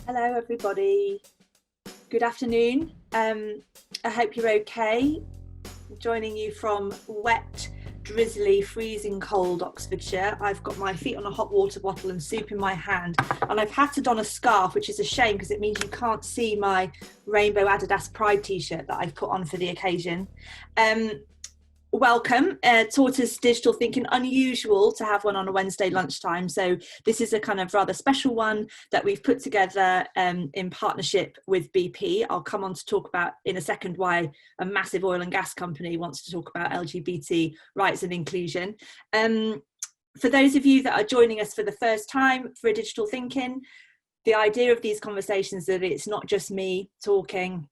Hello everybody, good afternoon. I hope you're okay. I'm joining you from wet, drizzly, freezing cold Oxfordshire. I've got my feet on a hot water bottle and soup in my hand, and I've had to don a scarf, which is a shame because it means you can't see my rainbow Adidas Pride t-shirt that I've put on for the occasion. Welcome, Tortoise Digital Thinking. Unusual to have one on a Wednesday lunchtime, so this is a kind of rather special one that we've put together in partnership with BP. I'll come on to talk about in a second why a massive oil and gas company wants to talk about LGBT rights and inclusion. For those of you that are joining us for the first time for Digital Thinking, the idea of these conversations is that it's not just me talking.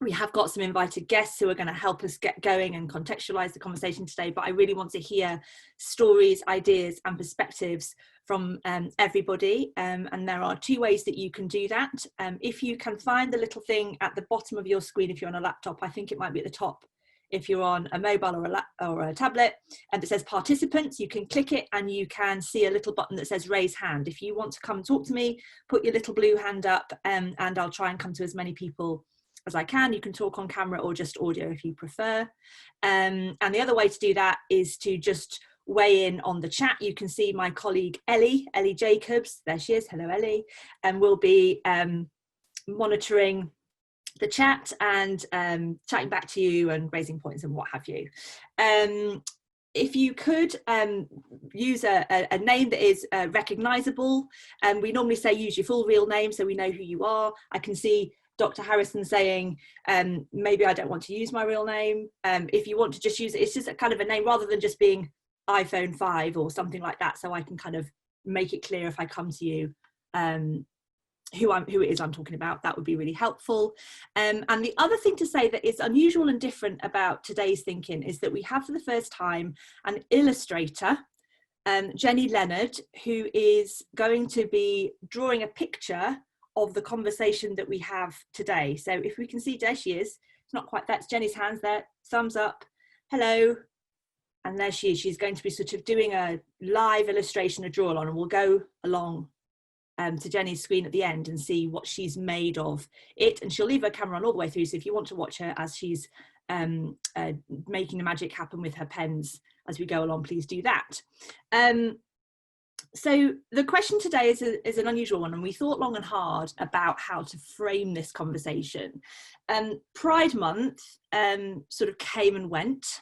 We have got some invited guests who are going to help us get going and contextualize the conversation today, but I really want to hear stories, ideas and perspectives from everybody, and there are two ways that you can do that. If you can find the little thing at the bottom of your screen, if you're on a laptop, I think it might be at the top if you're on a mobile or a tablet, and it says participants, you can click it and you can see a little button that says raise hand. If you want to come talk to me, put your little blue hand up, and I'll try and come to as many people as I can. You can talk on camera or just audio if you prefer. And the other way to do that is to just weigh in on the chat. You can see my colleague Ellie Jacobs, there she is, hello Ellie, and we'll be monitoring the chat and chatting back to you and raising points and what have you. If you could use a name that is recognizable, and we normally say use your full real name so we know who you are. I can see Dr. Harrison saying, maybe I don't want to use my real name. If you want to just use it, it's just a kind of a name rather than just being iPhone 5 or something like that. So I can kind of make it clear if I come to you who it is I'm talking about. That would be really helpful. And the other thing to say that is unusual and different about today's thinking is that we have for the first time an illustrator, Jenny Leonard, who is going to be drawing a picture of the conversation that we have today. So if we can see, there she is. It's not quite, that's Jenny's hands there, thumbs up, hello. And there she is. She's going to be sort of doing a live illustration, a draw on, and we'll go along to Jenny's screen at the end and see what she's made of it. And she'll leave her camera on all the way through. So if you want to watch her as she's making the magic happen with her pens as we go along, please do that. So the question today is an unusual one, and we thought long and hard about how to frame this conversation. Pride Month sort of came and went.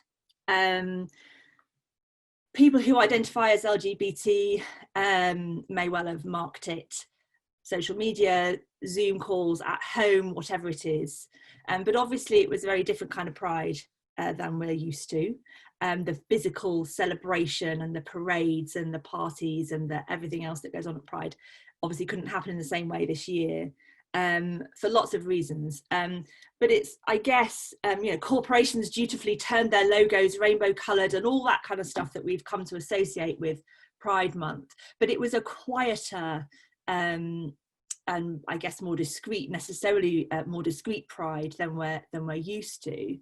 People who identify as LGBT may well have marked it. Social media, Zoom calls, at home, whatever it is. But obviously it was a very different kind of pride than we're used to. The physical celebration and the parades and the parties and everything else that goes on at Pride obviously couldn't happen in the same way this year for lots of reasons. But it's, I guess, you know, corporations dutifully turned their logos rainbow coloured and all that kind of stuff that we've come to associate with Pride Month. But it was a quieter and I guess more discreet, necessarily more discreet pride than we're used to.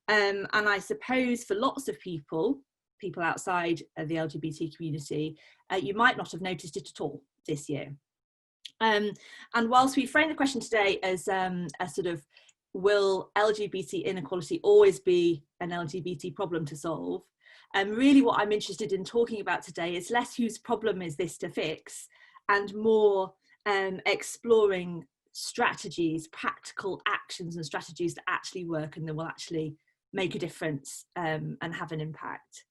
And I suppose for lots of people outside the LGBT community, you might not have noticed it at all this year. And whilst we frame the question today as a sort of, will LGBT inequality always be an LGBT problem to solve? Really what I'm interested in talking about today is less whose problem is this to fix and more exploring strategies, practical actions and strategies that actually work and that will actually make a difference and have an impact.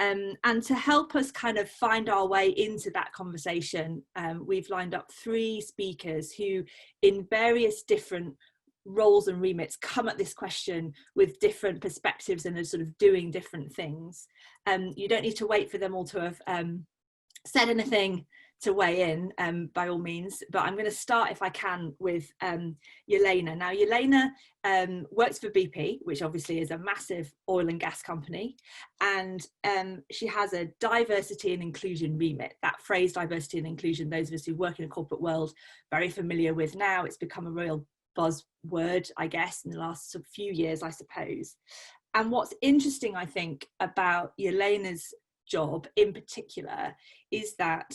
And to help us kind of find our way into that conversation, we've lined up three speakers who in various different roles and remits come at this question with different perspectives and are sort of doing different things. You don't need to wait for them all to have said anything to weigh in, by all means, but I'm going to start, if I can, with Elena. Now, Elena works for BP, which obviously is a massive oil and gas company, and she has a diversity and inclusion remit. That phrase, diversity and inclusion, those of us who work in a corporate world, very familiar with now. It's become a real buzzword, I guess, in the last few years, I suppose. And what's interesting, I think, about Elena's job in particular is that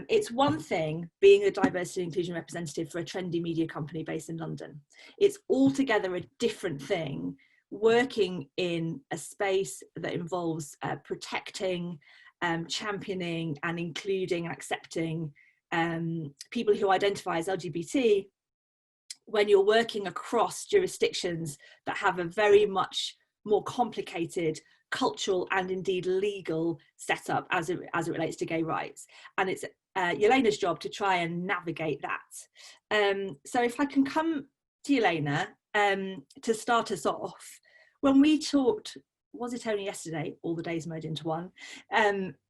it's one thing being a diversity and inclusion representative for a trendy media company based in London. It's altogether a different thing working in a space that involves protecting, championing and including and accepting people who identify as LGBT, when you're working across jurisdictions that have a very much more complicated cultural and indeed legal setup as it relates to gay rights. And it's Elena's job to try and navigate that. So if I can come to Elena to start us off, when we talked, was it only yesterday, all the days merge into one,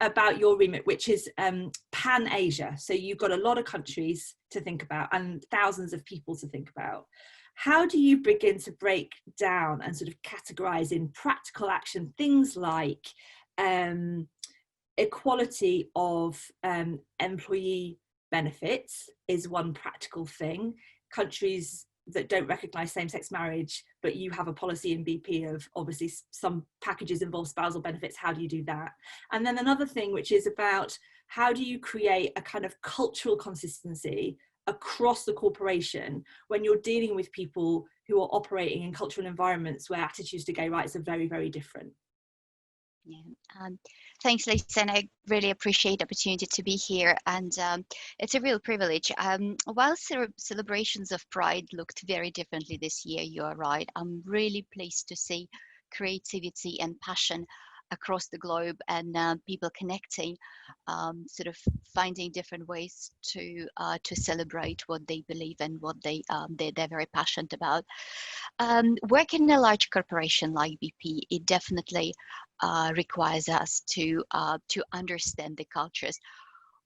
about your remit, which is Pan-Asia. So you've got a lot of countries to think about and thousands of people to think about. How do you begin to break down and sort of categorize in practical action things like equality of employee benefits is one practical thing. Countries that don't recognise same-sex marriage, but you have a policy in BP of obviously some packages involve spousal benefits. How do you do that? And then another thing, which is about how do you create a kind of cultural consistency across the corporation when you're dealing with people who are operating in cultural environments where attitudes to gay rights are very, very different? Yeah, thanks, Lisa, and I really appreciate the opportunity to be here, and it's a real privilege. While celebrations of Pride looked very differently this year, you are right, I'm really pleased to see creativity and passion across the globe, and people connecting, sort of finding different ways to celebrate what they believe and what they're very passionate about. Working in a large corporation like BP, it definitely requires us to understand the cultures.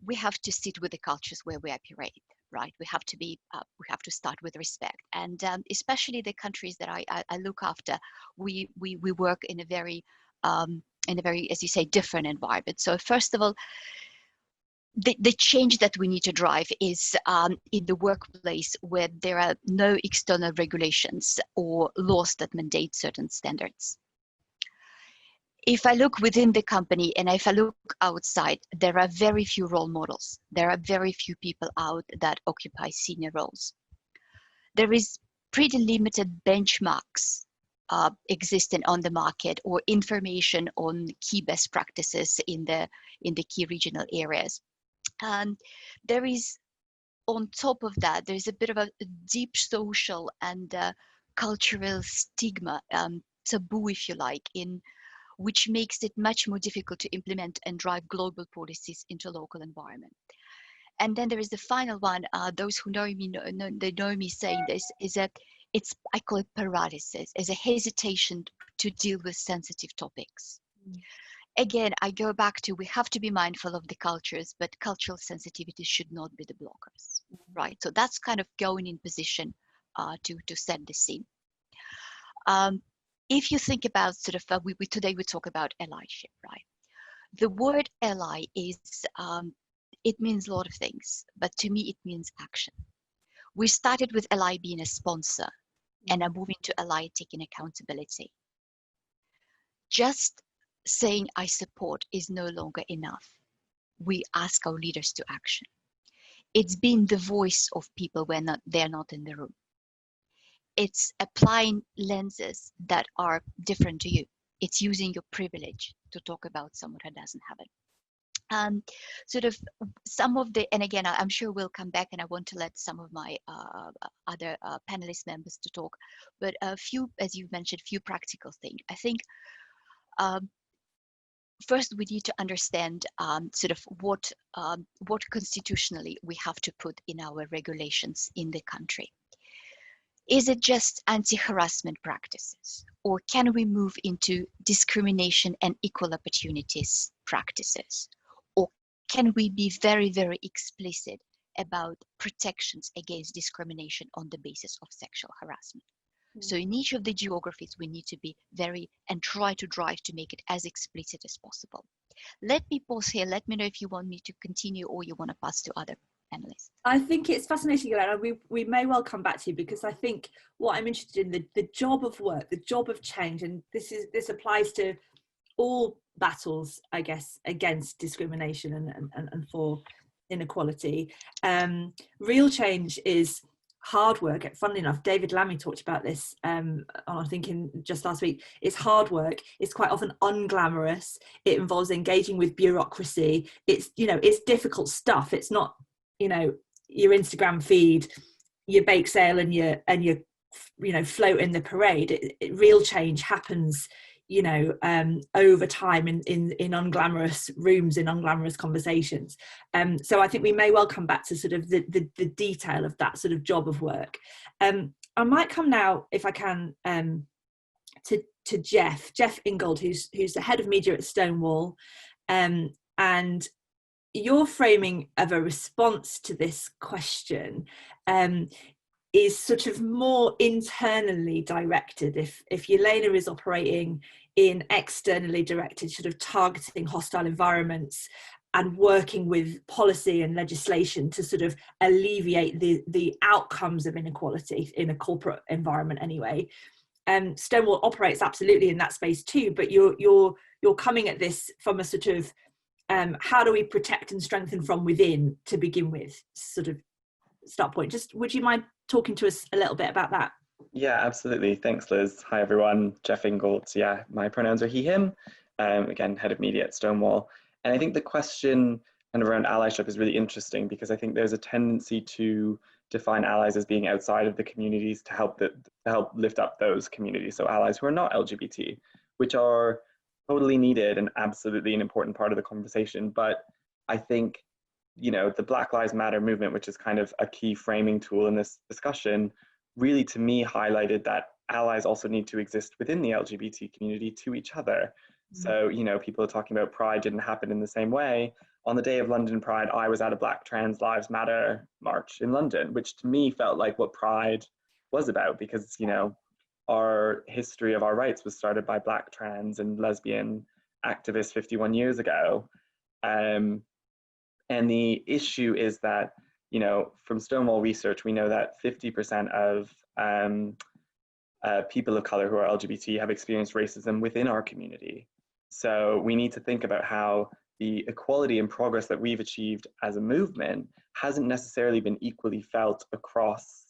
We have to sit with the cultures where we operate, right? We have to start with respect, and especially the countries that I look after, we work in a very, as you say, different environment. So first of all, the change that we need to drive is in the workplace where there are no external regulations or laws that mandate certain standards. If I look within the company and if I look outside, there are very few role models. There are very few people out that occupy senior roles. There is pretty limited benchmarks existing on the market or information on key best practices in the key regional areas. There is, on top of that, there's a bit of a deep social and cultural stigma, taboo, if you like, which makes it much more difficult to implement and drive global policies into local environment. And then there is the final one. Those who know me they know me saying this is I call it paralysis, is a hesitation to deal with sensitive topics. Again, I go back to, we have to be mindful of the cultures, but cultural sensitivity should not be the blockers, right? So that's kind of going in position to set the scene. If you think about sort of, today we talk about allyship, right? The word ally is, it means a lot of things, but to me, it means action. We started with ally being a sponsor, and are moving to ally taking accountability. Just saying I support is no longer enough. We ask our leaders to action. It's being the voice of people when they're not in the room. It's applying lenses that are different to you. It's using your privilege to talk about someone who doesn't have it. Sort of some of the, and again, I'm sure we'll come back, and I want to let some of my other panelist members to talk, but a few, as you mentioned, few practical things. I think first we need to understand sort of what constitutionally we have to put in our regulations in the country. Is it just anti-harassment practices, or can we move into discrimination and equal opportunities practices? Or can we be very, very explicit about protections against discrimination on the basis of sexual harassment? So in each of the geographies, we need to be very, and try to drive to make it as explicit as possible. Let me pause here. Let me know if you want me to continue or you want to pass to other panelists. I think it's fascinating, Elena. We may well come back to you, because I think what I'm interested in, the job of work, the job of change, and this applies to all battles, I guess, against discrimination and for inequality. Real change is hard work. Funnily enough, David Lammy talked about this on I think in just last week. It's hard work. It's quite often unglamorous. It involves engaging with bureaucracy. It's, you know, it's difficult stuff. It's not, you know, your Instagram feed, your bake sale and your you know, float in the parade. Real change happens, you know, over time in unglamorous rooms, in unglamorous conversations. So I think we may well come back to sort of the detail of that sort of job of work. I might come now, if I can, to Jeff Ingold, who's the head of media at Stonewall, and your framing of a response to this question is sort of more internally directed. If Elena is operating in externally directed, sort of targeting hostile environments and working with policy and legislation to sort of alleviate the outcomes of inequality in a corporate environment anyway, Stonewall operates absolutely in that space too, but you're coming at this from a sort of how do we protect and strengthen from within to begin with sort of start point. Just would you mind talking to us a little bit about that? Yeah, absolutely. Thanks, Liz. Hi, everyone. Jeff Ingold. Yeah, my pronouns are he, him. Again, head of media at Stonewall. And I think the question kind of around allyship is really interesting, because I think there's a tendency to define allies as being outside of the communities to help lift up those communities. So allies who are not LGBT, which are totally needed and absolutely an important part of the conversation. But I think, you know, the Black Lives Matter movement, which is kind of a key framing tool in this discussion, really to me highlighted that allies also need to exist within the LGBT community to each other. So, you know, people are talking about Pride didn't happen in the same way. On the day of London Pride, I was at a Black Trans Lives Matter march in London, which to me felt like what Pride was about, because, you know, our history of our rights was started by Black trans and lesbian activists 51 years ago. And the issue is that, you know, from Stonewall research, we know that 50% of people of color who are LGBT have experienced racism within our community. So we need to think about how the equality and progress that we've achieved as a movement hasn't necessarily been equally felt across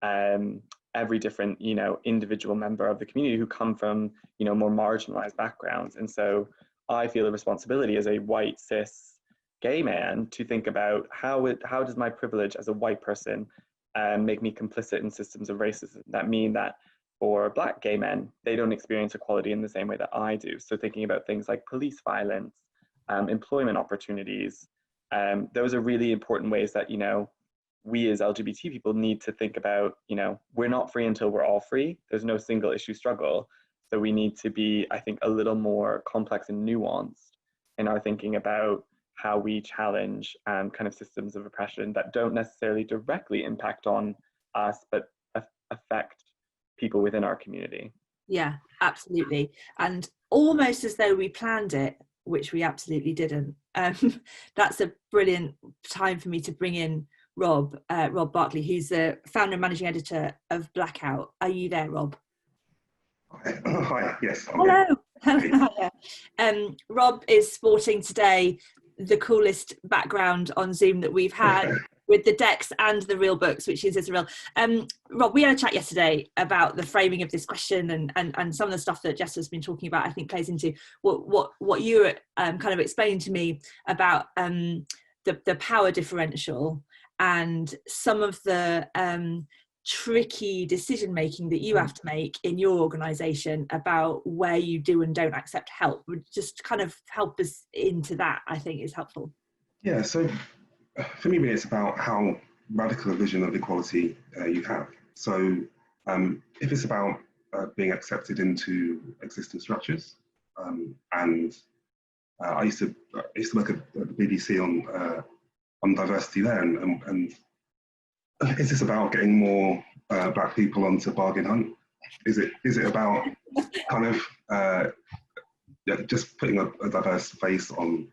every different, you know, individual member of the community who come from, you know, more marginalized backgrounds. And so I feel a responsibility as a white cis gay man to think about how does my privilege as a white person make me complicit in systems of racism that mean that for Black gay men, they don't experience equality in the same way that I do. So thinking about things like police violence, employment opportunities, those are really important ways that, you know, we as LGBT people need to think about, you know, we're not free until we're all free. There's no single issue struggle. So we need to be, I think, a little more complex and nuanced in our thinking about how we challenge kind of systems of oppression that don't necessarily directly impact on us, but affect people within our community. Yeah, absolutely. And almost as though we planned it, which we absolutely didn't. That's a brilliant time for me to bring in Rob Berkeley, who's the founder and managing editor of Blackout. Are you there, Rob? Hi, yes. Hello. Rob is sporting today the coolest background on Zoom that we've had with the decks and the real books, which is Israel. Rob, we had a chat yesterday about the framing of this question and some of the stuff that Jess has been talking about, I think plays into what you were kind of explaining to me about the power differential and some of the tricky decision making that you have to make in your organization about where you do and don't accept help. Would just kind of help us into that, I think is helpful. Yeah, so for me, it's about how radical a vision of equality you have. So if it's about being accepted into existing structures, and I used to work at the BBC on diversity there, and is this about getting more Black people onto Bargain Hunt? Is it about kind of just putting a diverse face on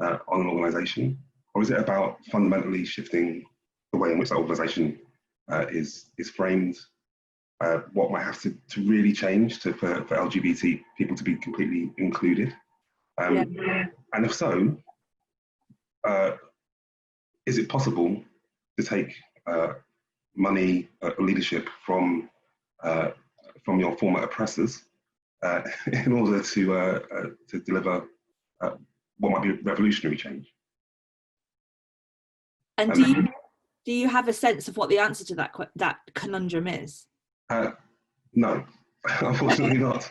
an organisation, or is it about fundamentally shifting the way in which that organisation is framed? what might have to really change for LGBT people to be completely included? And if so, is it possible to take money or leadership from your former oppressors in order to deliver what might be revolutionary change? And do you have a sense of what the answer to that conundrum is? No, unfortunately not,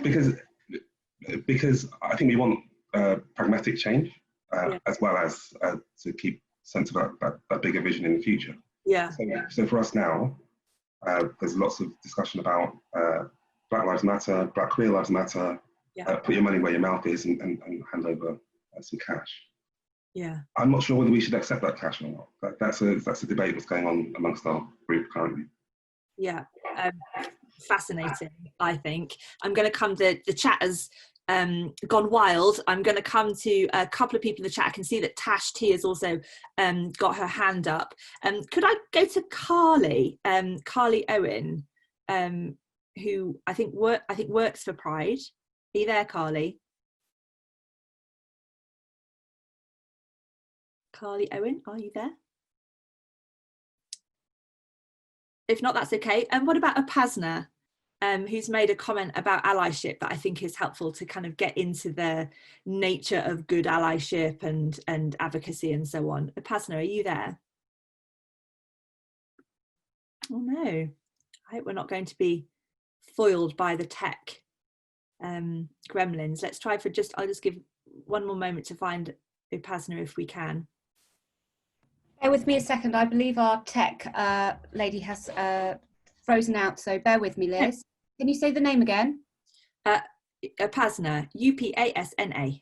because I think we want pragmatic change as well as to keep sense of that bigger vision in the future. Yeah. So for us now, there's lots of discussion about Black Lives Matter, Black Queer Lives Matter. Put your money where your mouth is and hand over some cash. Yeah. I'm not sure whether we should accept that cash or not. That's a debate that's going on amongst our group currently. Yeah. Fascinating, I think. I'm going to come to the chat has gone wild. I'm going to come to a couple of people in the chat. I can see that Tash T has also got her hand up. Could I go to Carly Owen, who I think works for Pride? Are you there, Carly? Carly Owen, are you there? If not, that's okay. And what about Upasna, who's made a comment about allyship that I think is helpful to kind of get into the nature of good allyship and advocacy and so on. Upasna, are you there? Oh no, I hope we're not going to be foiled by the tech gremlins. Let's try I'll just give one more moment to find Upasna if we can. Bear with me a second. I believe our tech lady has frozen out, so bear with me, Liz. Can you say the name again? Upasna, Upasna.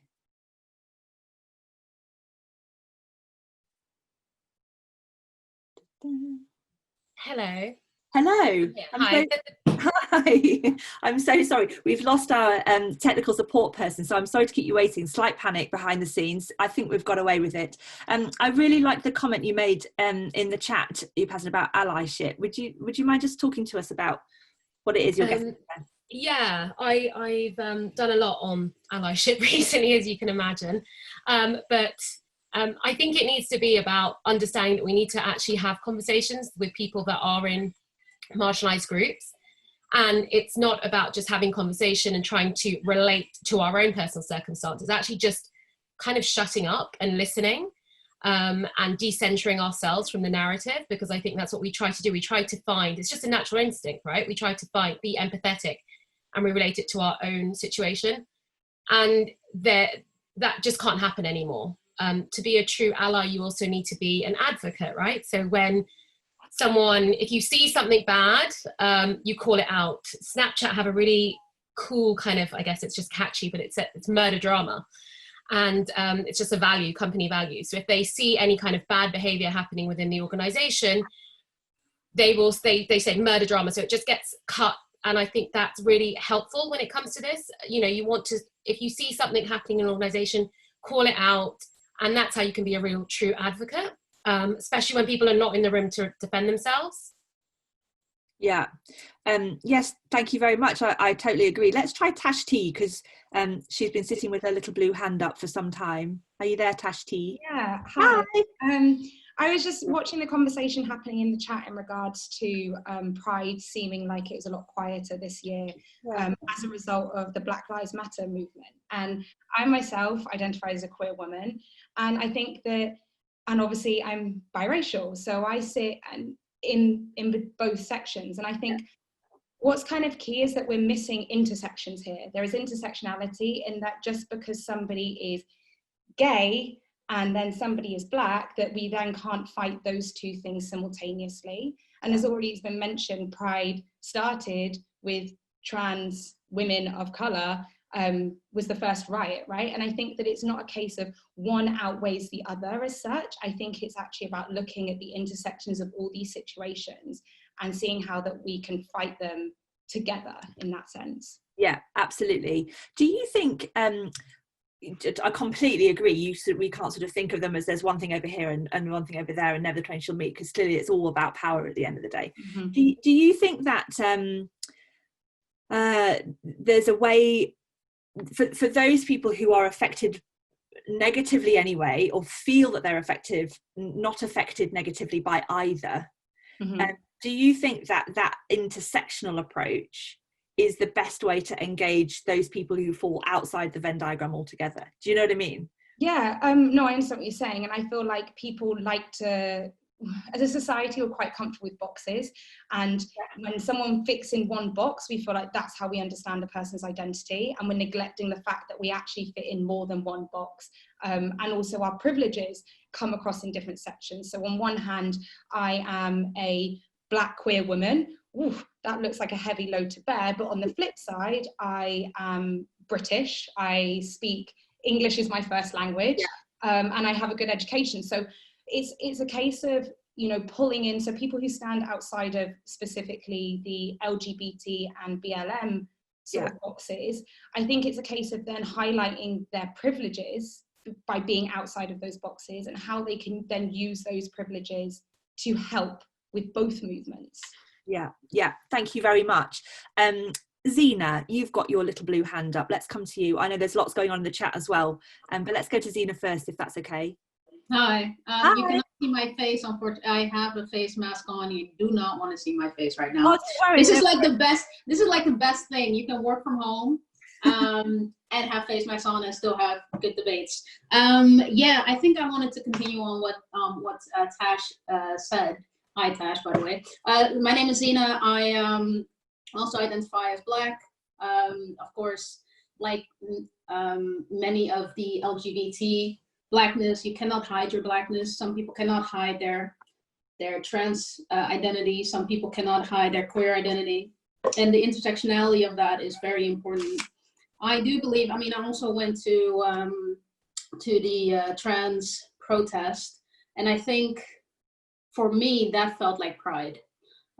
Hello. Hello. Yeah, hi. Hi. I'm so sorry. We've lost our technical support person, so I'm sorry to keep you waiting. Slight panic behind the scenes. I think we've got away with it. I really like the comment you made in the chat, Upasna, about allyship. Would you mind just talking to us about what it is you're getting there? Yeah, I've done a lot on allyship recently, as you can imagine. But I think it needs to be about understanding that we need to actually have conversations with people that are in marginalized groups. And it's not about just having conversation and trying to relate to our own personal circumstances, actually just kind of shutting up and listening and decentering ourselves from the narrative, because I think that's what we try to do. We try to find, it's just a natural instinct, right? We try to be empathetic and we relate it to our own situation. And that just can't happen anymore. To be a true ally, you also need to be an advocate, right? So when if you see something bad, you call it out. Snapchat have a really cool kind of, I guess it's just catchy, but it's murder drama. And it's just a company value. So if they see any kind of bad behavior happening within the organization, they say murder drama. So it just gets cut. And I think that's really helpful when it comes to this. You know, you want to, if you see something happening in an organization, call it out. And that's how you can be a real true advocate. Especially when people are not in the room to defend themselves. Yeah. Yes, thank you very much. I totally agree. Let's try Tash T, because she's been sitting with her little blue hand up for some time. Are you there, Tash T? Yeah, hi. I was just watching the conversation happening in the chat in regards to Pride seeming like it was a lot quieter this year as a result of the Black Lives Matter movement. And I myself identify as a queer woman, and I think that, and obviously I'm biracial, so I sit in both sections. And I think what's kind of key is that we're missing intersections here. There is intersectionality in that just because somebody is gay and then somebody is Black, that we then can't fight those two things simultaneously. And as already been mentioned, Pride started with trans women of color, was the first riot, right? And I think that it's not a case of one outweighs the other as such. I think it's actually about looking at the intersections of all these situations and seeing how that we can fight them together in that sense. Yeah, absolutely. Do you think I completely agree. We can't sort of think of them as there's one thing over here and one thing over there and never the twain shall meet, because clearly it's all about power at the end of the day. Mm-hmm. Do you think that there's a way for those people who are affected negatively anyway, or feel that they're not affected negatively by either, Mm-hmm. do you think that intersectional approach is the best way to engage those people who fall outside the Venn diagram altogether? Do you know what I mean? Yeah, no, I understand what you're saying. And I feel like people like to, as a society, we're quite comfortable with boxes. And when someone fits in one box, we feel like that's how we understand a person's identity. And we're neglecting the fact that we actually fit in more than one box. And also our privileges come across in different sections. So on one hand, I am a Black queer woman. Ooh, that looks like a heavy load to bear. But on the flip side, I am British. I speak English is my first language, and I have a good education. So it's a case of, you know, pulling in. So people who stand outside of specifically the LGBT and BLM sort of boxes, I think it's a case of then highlighting their privileges by being outside of those boxes, and how they can then use those privileges to help with both movements. Yeah, thank you very much. Zena, you've got your little blue hand up. Let's come to you. I know there's lots going on in the chat as well, but let's go to Zena first, if that's okay. Hi. Hi. You cannot see my face. Unfortunately, I have a face mask on. You do not want to see my face right now. Oh, don't worry, this is like the best. This is like the best thing. You can work from home and have face masks on and still have good debates. Yeah, I think I wanted to continue on what Tash said. Hi, Tash, by the way. My name is Zena. I also identify as Black. Of course, like many of the LGBT Blackness, you cannot hide your Blackness. Some people cannot hide their trans identity. Some people cannot hide their queer identity. And the intersectionality of that is very important. I do believe, I mean, I also went to the trans protest, and I think for me, that felt like pride.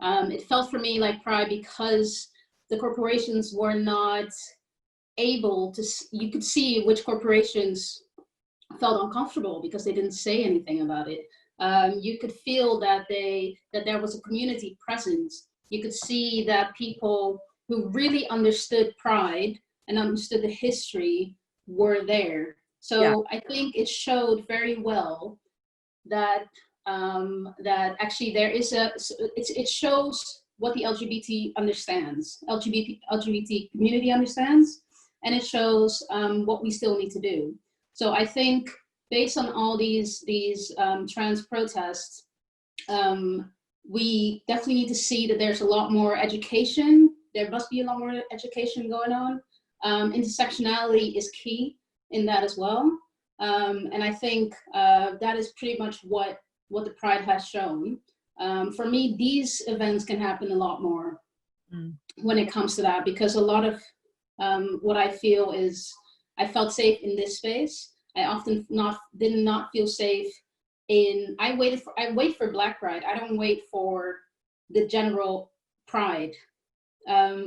It felt for me like pride because the corporations were not able to, you could see which corporations felt uncomfortable because they didn't say anything about it. You could feel that there was a community presence. You could see that people who really understood pride and understood the history were there. So I think it showed very well that that actually there is it shows what the LGBT understands, LGBT community understands, and it shows what we still need to do. So I think based on all these trans protests, we definitely need to see that there's a lot more education. There must be a lot more education going on. Intersectionality is key in that as well. And I think that is pretty much what the Pride has shown. For me, these events can happen a lot more when it comes to that, because a lot of what I feel is I felt safe in this space. I often did not feel safe in, I wait for Black Pride. I don't wait for the general Pride.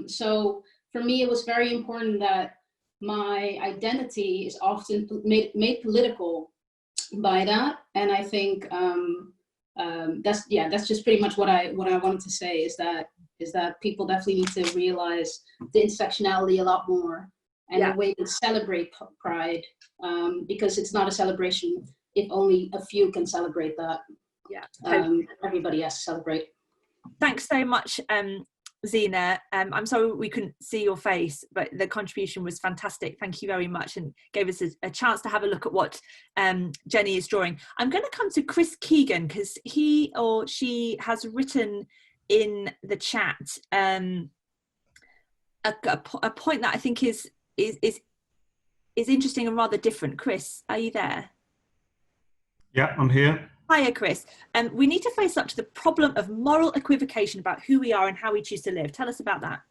So for me, it was very important that my identity is often made political by that. And I think that's just pretty much what I wanted to say, is that people definitely need to realize the intersectionality a lot more, and the way to celebrate Pride, because it's not a celebration if only a few can celebrate that. Everybody has to celebrate. Thanks so much, Zena. I'm sorry we couldn't see your face, but the contribution was fantastic. Thank you very much, and gave us a chance to have a look at what Jenny is drawing. I'm going to come to Chris Keegan, because he or she has written in the chat a point that I think is interesting and rather different. Chris, are you there? Yeah, I'm here. Hiya, Chris. We need to face up to the problem of moral equivocation about who we are and how we choose to live. Tell us about that.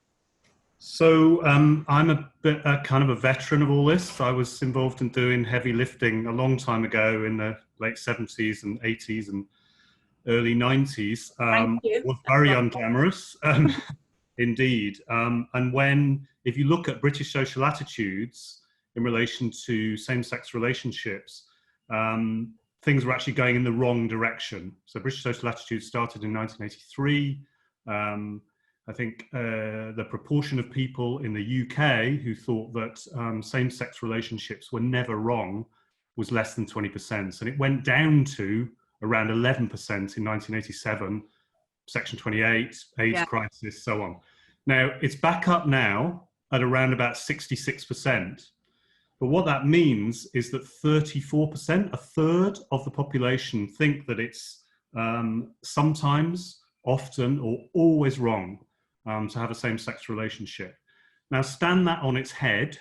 So I'm a bit kind of a veteran of all this. I was involved in doing heavy lifting a long time ago in the late 70s and 80s and early 90s. It was very unglamorous, indeed. And if you look at British social attitudes, in relation to same-sex relationships, things were actually going in the wrong direction. So British Social Attitudes started in 1983. I think the proportion of people in the UK who thought that same-sex relationships were never wrong was less than 20%. And it went down to around 11% in 1987, Section 28, AIDS crisis, so on. Now, it's back up now at around about 66%. But what that means is that 34%, a third of the population, think that it's sometimes, often, or always wrong to have a same-sex relationship. Now, stand that on its head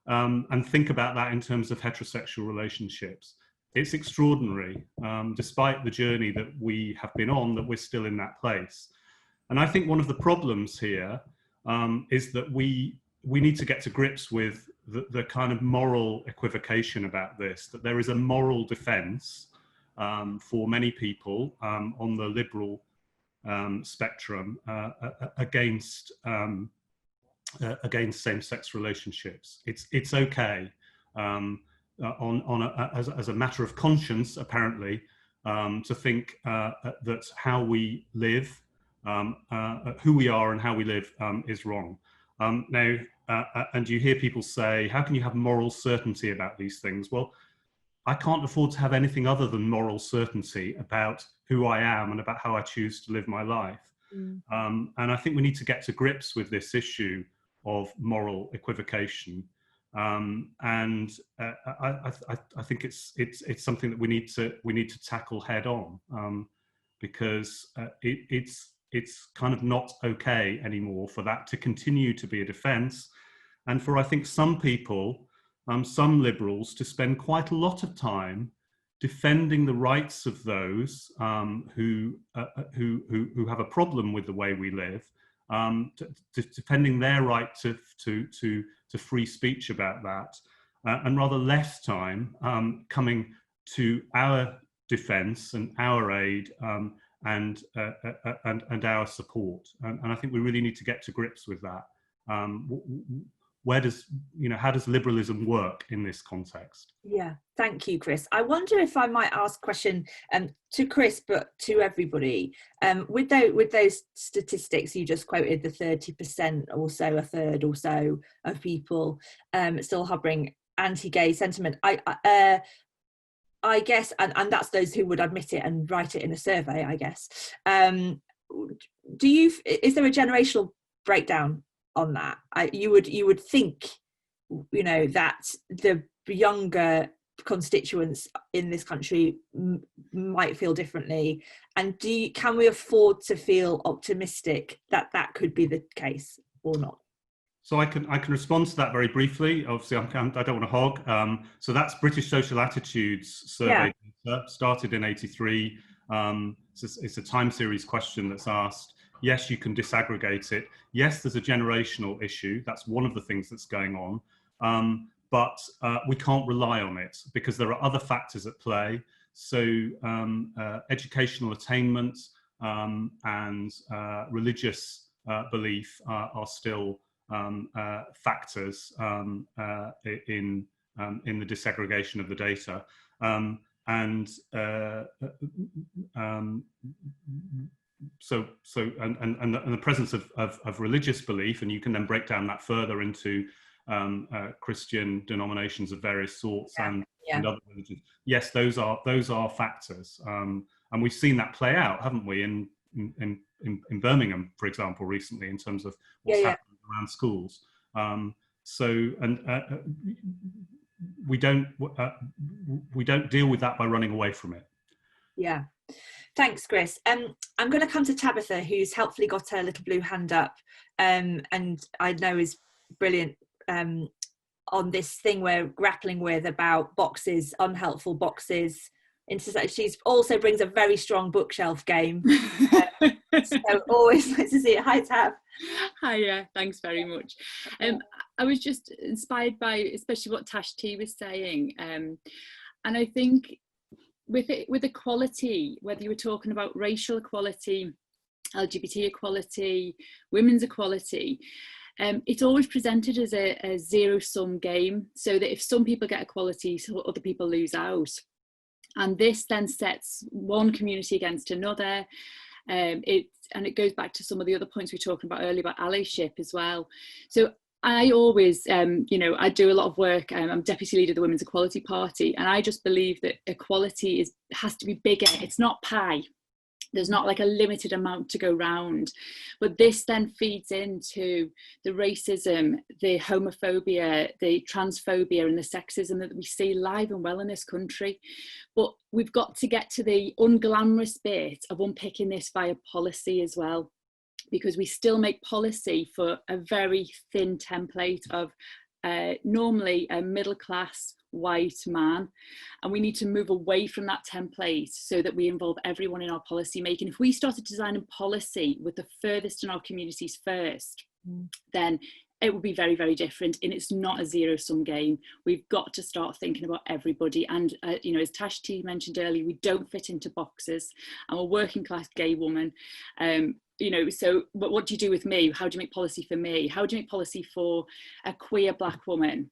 and think about that in terms of heterosexual relationships. It's extraordinary, despite the journey that we have been on, that we're still in that place. And I think one of the problems here is that we need to get to grips with the kind of moral equivocation about this, that there is a moral defense for many people on the liberal spectrum against same-sex relationships. It's okay as a matter of conscience, apparently, to think that how we live, who we are and how we live is wrong. Now, and you hear people say, how can you have moral certainty about these things? Well, I can't afford to have anything other than moral certainty about who I am and about how I choose to live my life. And I think we need to get to grips with this issue of moral equivocation. And I think it's something that we need to tackle head on, because it's kind of not okay anymore for that to continue to be a defence, and for, I think, some people, some liberals, to spend quite a lot of time defending the rights of those who have a problem with the way we live, defending their right to free speech about that, and rather less time coming to our defence and our aid and our support. And I think we really need to get to grips with that. How does liberalism work in this context? Yeah, thank you, Chris. I wonder if I might ask a question to Chris, but to everybody. With those statistics you just quoted, the 30% or so, a third or so of people still harbouring anti-gay sentiment, I guess, and that's those who would admit it and write it in a survey, I guess. Is there a generational breakdown on that? You would think, that the younger constituents in this country might feel differently, and can we afford to feel optimistic that that could be the case or not? So I can respond to that very briefly. Obviously, I don't want to hog. So that's British Social Attitudes survey data, started in '83. It's a time series question that's asked. Yes, you can disaggregate it. Yes, there's a generational issue. That's one of the things that's going on. But we can't rely on it because there are other factors at play. So educational attainment and religious belief are still factors in the disaggregation of the data, and the presence of religious belief, and you can then break down that further into Christian denominations of various sorts and other religions. Yes, those are factors, and we've seen that play out, haven't we, in Birmingham, for example, recently, in terms of what's happening around schools. We don't deal with that by running away from it. Yeah. Thanks, Chris. I'm going to come to Tabitha, who's helpfully got her little blue hand up, and I know is brilliant on this thing we're grappling with about boxes, unhelpful boxes. She also brings a very strong bookshelf game. So always nice to see it. Hi, Tab. Hi, thanks very much. I was just inspired by especially what Tash T was saying, and I think with equality, whether you were talking about racial equality, LGBT equality, women's equality, it's always presented as a zero-sum game, so that if some people get equality, so other people lose out. And this then sets one community against another. It goes back to some of the other points we were talking about earlier about allyship as well. So I always, I do a lot of work. I'm deputy leader of the Women's Equality Party, and I just believe that equality has to be bigger. It's not pie. There's not like a limited amount to go round, but this then feeds into the racism, the homophobia, the transphobia and the sexism that we see live and well in this country. But we've got to get to the unglamorous bit of unpicking this via policy as well, because we still make policy for a very thin template of normally a middle class white man, and we need to move away from that template so that we involve everyone in our policy making. If we started designing policy with the furthest in our communities first, then it would be very, very different, and it's not a zero-sum game. We've got to start thinking about everybody, and as Tash T mentioned earlier, we don't fit into boxes. I'm a working class gay woman, so what do you do with me? How do you make policy for me? How do you make policy for a queer black woman?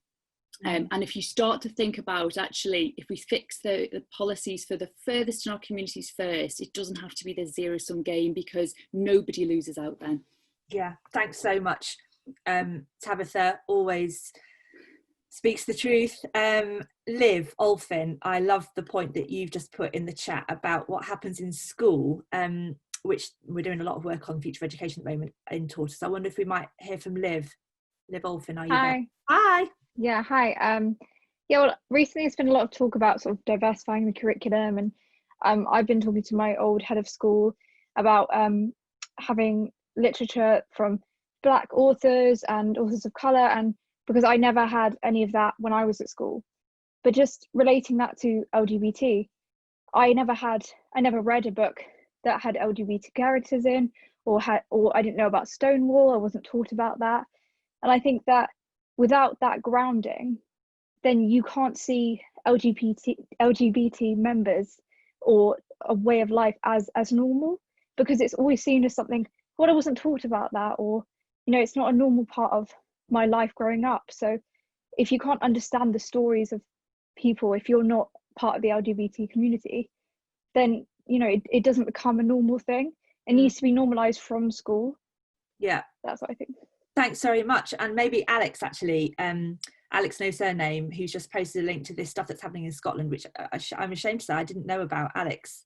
And if you start to think about, actually, if we fix the policies for the furthest in our communities first, it doesn't have to be the zero-sum game, because nobody loses out then. Yeah, thanks so much. Tabitha always speaks the truth. Liv Olfin, I love the point that you've just put in the chat about what happens in school, which we're doing a lot of work on future education at the moment in Tortoise. I wonder if we might hear from Liv. Liv Olfin, are you there? Hi. Yeah, hi. Well, recently there's been a lot of talk about sort of diversifying the curriculum, and I've been talking to my old head of school about having literature from Black authors and authors of colour, and because I never had any of that when I was at school. But just relating that to LGBT, I never read a book that had LGBT characters in, or I didn't know about Stonewall. I wasn't taught about that, and I think that without that grounding, then you can't see LGBT members or a way of life as normal, because it's always seen as something, well, I wasn't taught about that, or it's not a normal part of my life growing up. So if you can't understand the stories of people, if you're not part of the LGBT community, then it doesn't become a normal thing. It needs to be normalized from school. Yeah, that's what I think. Thanks very much. And maybe Alex, actually, Alex No Surname, who's just posted a link to this stuff that's happening in Scotland, which I'm ashamed to say I didn't know about. Alex,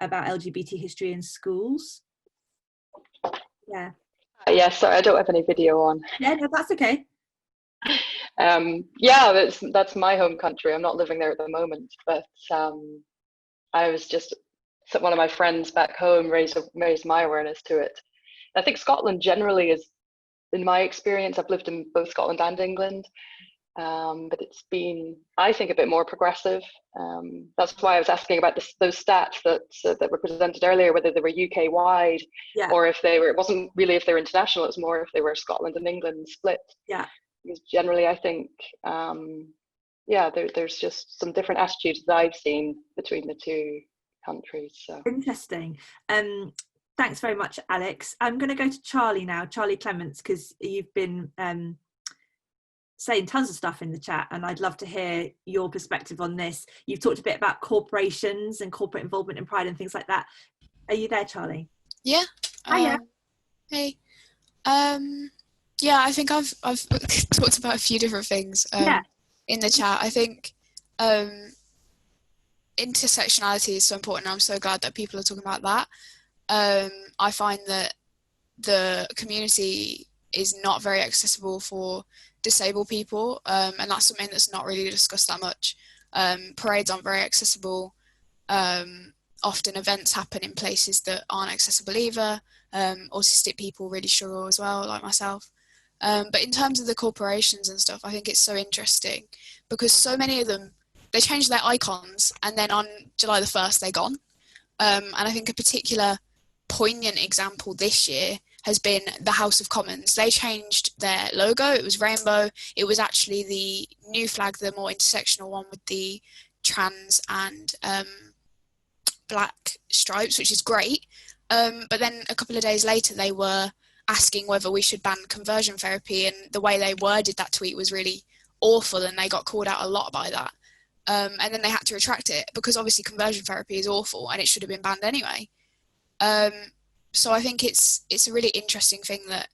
about LGBT history in schools. Yeah. Yeah, sorry, I don't have any video on. Yeah, no, that's okay. Yeah, that's my home country. I'm not living there at the moment, but I was just, one of my friends back home raised my awareness to it. I think Scotland generally is, in my experience, I've lived in both Scotland and England, but it's been, I think, a bit more progressive. That's why I was asking about those stats that were presented earlier, whether they were UK wide, or if it wasn't really if they were international, it was more if they were Scotland and England split. Yeah. Because generally, I think, there's just some different attitudes that I've seen between the two countries. So. Interesting. Thanks very much, Alex. I'm going to go to Charlie now, Charlie Clements, because you've been saying tons of stuff in the chat, and I'd love to hear your perspective on this. You've talked a bit about corporations and corporate involvement in Pride and things like that. Are you there, Charlie? Yeah. Hiya. Hey. Yeah, I think I've talked about a few different things in the chat. I think intersectionality is so important. I'm so glad that people are talking about that. I find that the community is not very accessible for disabled people, and that's something that's not really discussed that much. Parades aren't very accessible. Often events happen in places that aren't accessible either. Autistic people really struggle as well, like myself. But in terms of the corporations and stuff, I think it's so interesting because so many of them, they change their icons and then on July the 1st, they're gone. And I think a particular poignant example this year has been the House of Commons. They changed their logo. It was rainbow. It was actually the new flag, the more intersectional one with the trans and black stripes, which is great. But then a couple of days later, they were asking whether we should ban conversion therapy, and the way they worded that tweet was really awful, and they got called out a lot by that. And then they had to retract it because obviously conversion therapy is awful and it should have been banned anyway. So I think it's a really interesting thing that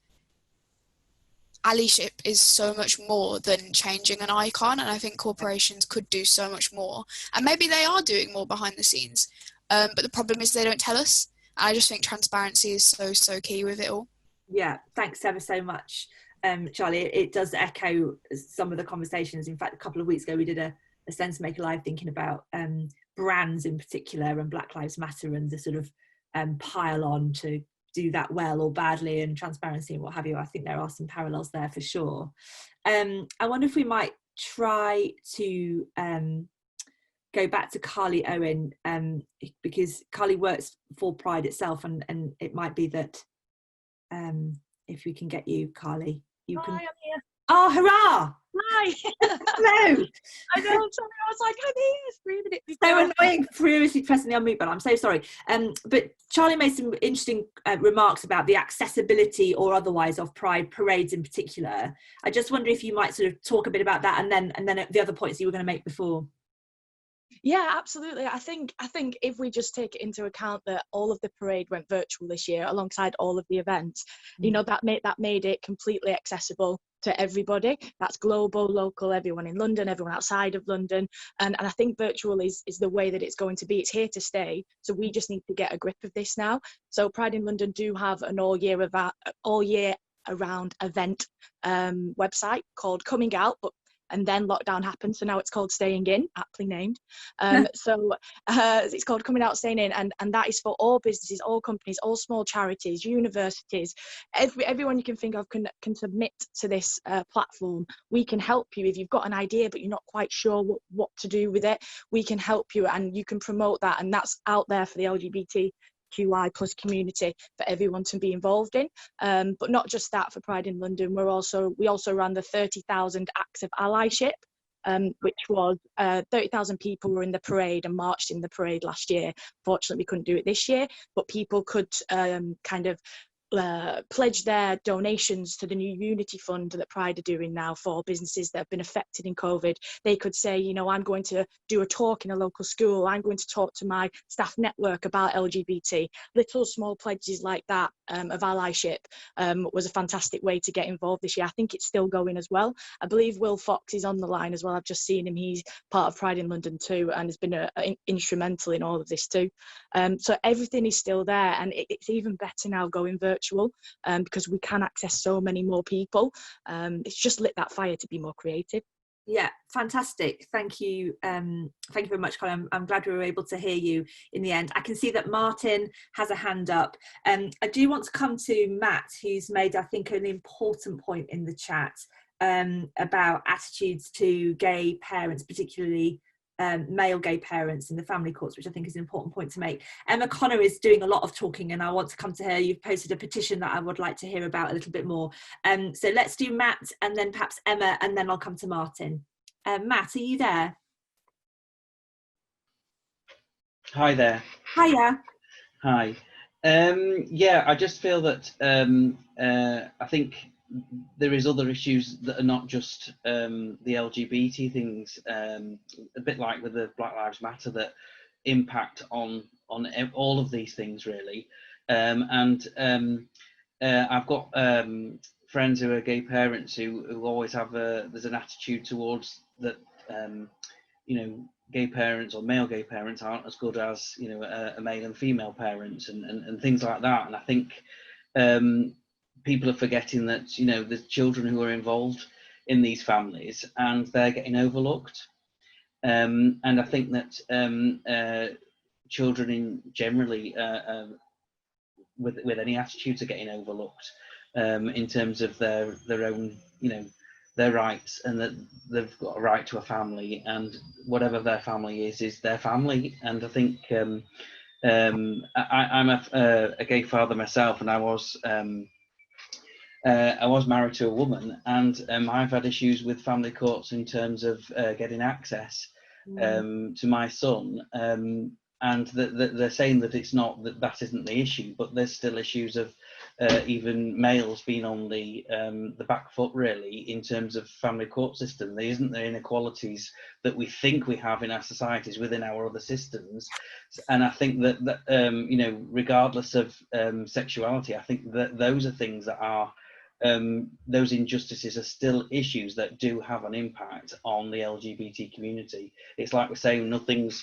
allyship is so much more than changing an icon, and I think corporations could do so much more, and maybe they are doing more behind the scenes, but the problem is they don't tell us. I just think transparency is so key with it all. Yeah, thanks ever so much, Charlie. It does echo some of the conversations. In fact, a couple of weeks ago we did a Sense Maker Live thinking about brands in particular and Black Lives Matter and the sort of pile on to do that well or badly, and transparency and what have you. I think there are some parallels there for sure. I wonder if we might try to go back to Carly Owen, because Carly works for Pride itself, and it might be that if we can get you, Carly, you can. Hi, I'm here. Oh, hurrah! Hi. Hello. I know, I'm sorry. I was like, I'm here, screaming it. So annoying, furiously pressing the unmute button. I'm so sorry. But Charlie made some interesting remarks about the accessibility or otherwise of Pride parades in particular. I just wonder if you might sort of talk a bit about that, and then the other points you were going to make before. Yeah, absolutely. I think if we just take it into account that all of the parade went virtual this year alongside all of the events, you know, that made it completely accessible to everybody. That's global, local, everyone in London, everyone outside of London. And I think virtual is the way that it's going to be. It's here to stay. So we just need to get a grip of this now. So Pride in London do have an all year around event website called Coming Out, and then lockdown happened, so now it's called Staying In, aptly named. So it's called Coming Out, Staying In, and that is for all businesses, all companies, all small charities, universities, everyone you can think of can submit to this platform. We can help you if you've got an idea but you're not quite sure what to do with it. We can help you, and you can promote that, and that's out there for the LGBTQI plus community for everyone to be involved in. But not just that, for Pride in London, we also ran the 30,000 acts of allyship, which was 30,000 people were in the parade and marched in the parade last year. Fortunately, we couldn't do it this year, but people could kind of pledge their donations to the new Unity Fund that Pride are doing now for businesses that have been affected in COVID. They could say, you know, I'm going to do a talk in a local school. I'm going to talk to my staff network about LGBT. Little small pledges like that of allyship was a fantastic way to get involved this year. I think it's still going as well. I believe Will Fox is on the line as well. I've just seen him. He's part of Pride in London too, and has been instrumental in all of this too. So everything is still there, and it's even better now going virtual because we can access so many more people. It's just lit that fire to be more creative. Yeah, fantastic. Thank you. Thank you very much, Colin. I'm glad we were able to hear you in the end. I can see that Martin has a hand up. I do want to come to Matt, who's made, I think, an important point in the chat about attitudes to gay parents, particularly male gay parents in the family courts, which I think is an important point to make. Emma Connor is doing a lot of talking, and I want to come to her. You've posted a petition that I would like to hear about a little bit more. So let's do Matt, and then perhaps Emma, and then I'll come to Martin. Matt, are you there? Hi there. Hiya. Hi. Yeah, I just feel that I think there is other issues that are not just the LGBT things, a bit like with the Black Lives Matter, that impact on all of these things really. I've got friends who are gay parents who always have there's an attitude towards that, you know, gay parents or male gay parents aren't as good as, you know, a male and female parents and things like that. And I think people are forgetting that, you know, there's children who are involved in these families and they're getting overlooked. And I think that children in generally with any attitudes are getting overlooked in terms of their own, you know, their rights, and that they've got a right to a family, and whatever their family is their family. And I think I'm a gay father myself, and I was married to a woman, and I've had issues with family courts in terms of getting access to my son, and they're saying that it's not, that isn't the issue, but there's still issues of even males being on the back foot, really, in terms of family court system. There isn't the inequalities that we think we have in our societies within our other systems. And I think that you know, regardless of sexuality, I think that those are things that are those injustices are still issues that do have an impact on the LGBT community. It's like we're saying, nothing's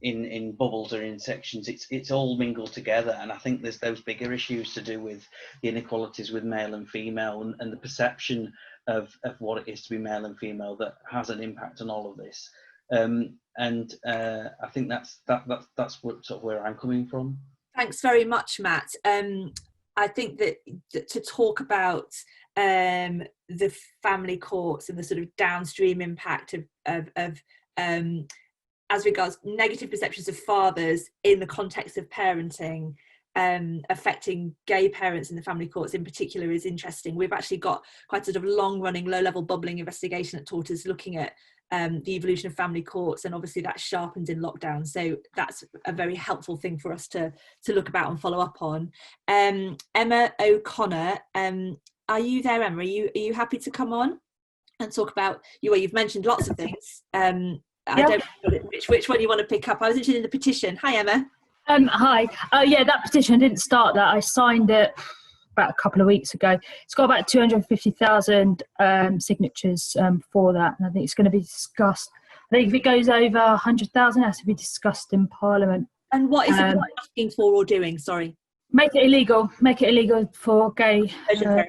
in bubbles or in sections. It's all mingled together, and I think there's those bigger issues to do with the inequalities with male and female, and the perception of what it is to be male and female that has an impact on all of this. I think that's what, sort of where I'm coming from. Thanks very much, Matt. I think that to talk about the family courts and the sort of downstream impact of as regards negative perceptions of fathers in the context of parenting, affecting gay parents in the family courts in particular is interesting. We've actually got quite a sort of long-running, low-level bubbling investigation at Tortoise looking at the evolution of family courts, and obviously that sharpened in lockdown. So that's a very helpful thing for us to look about and follow up on. Emma O'Connor, are you there, Emma? Are you happy to come on and talk about you've mentioned lots of things. I don't know which one you want to pick up. I was interested in the petition. Hi, Emma. Hi. Yeah, that petition, I didn't start that. I signed it about a couple of weeks ago. It's got about 250,000 signatures for that, and I think it's going to be discussed. I think if it goes over 100,000, it has to be discussed in Parliament. And what is it asking for or doing? Sorry. Make it illegal. Make it illegal for gay. Yeah.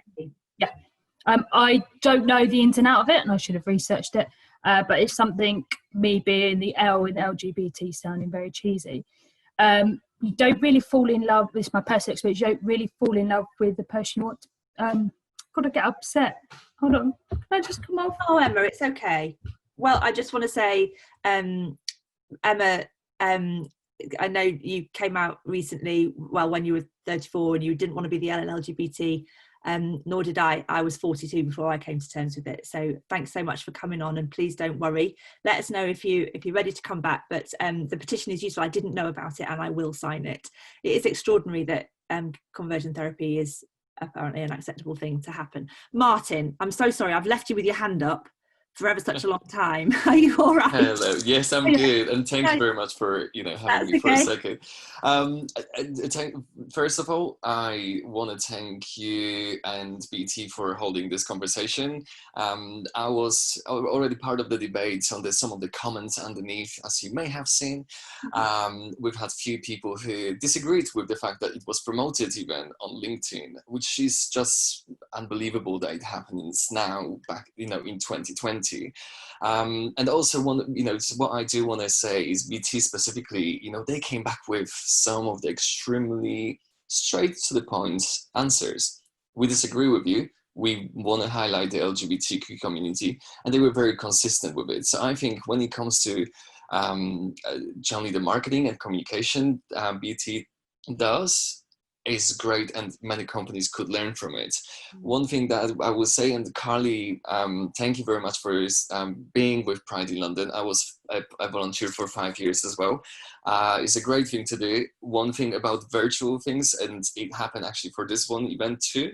I don't know the ins and out of it, and I should have researched it. But it's something, me being the L in LGBT sounding very cheesy, you don't really fall in love, this is my personal experience, you don't really fall in love with the person you want to, got to get upset. Hold on, can I just come off? Oh, Emma, it's okay. Well, I just want to say, Emma, I know you came out recently, well, when you were 34 and you didn't want to be the L in LGBT, nor did I. I was 42 before I came to terms with it. So thanks so much for coming on, and please don't worry. Let us know if you're ready to come back. But the petition is useful. I didn't know about it, and I will sign it. It is extraordinary that conversion therapy is apparently an acceptable thing to happen. Martin, I'm so sorry. I've left you with your hand up for ever such a long time. Are you all right? Hello. Yes, I'm good, and thank you very much for having me for a second. First of all, I want to thank you and BT for holding this conversation. I was already part of the debates on some of the comments underneath, as you may have seen. We've had few people who disagreed with the fact that it was promoted even on LinkedIn, which is just unbelievable that it happens now, back in 2020. And also what I do want to say is BT specifically, they came back with some of the extremely straight to the point answers. We disagree with you. We want to highlight the LGBTQ community, and they were very consistent with it. So I think when it comes to generally the marketing and communication BT does, is great, and many companies could learn from it. One thing that I will say, and Carly, thank you very much for being with Pride in London. I was a volunteer for 5 years as well. It's a great thing to do. One thing about virtual things, and it happened actually for this one event too,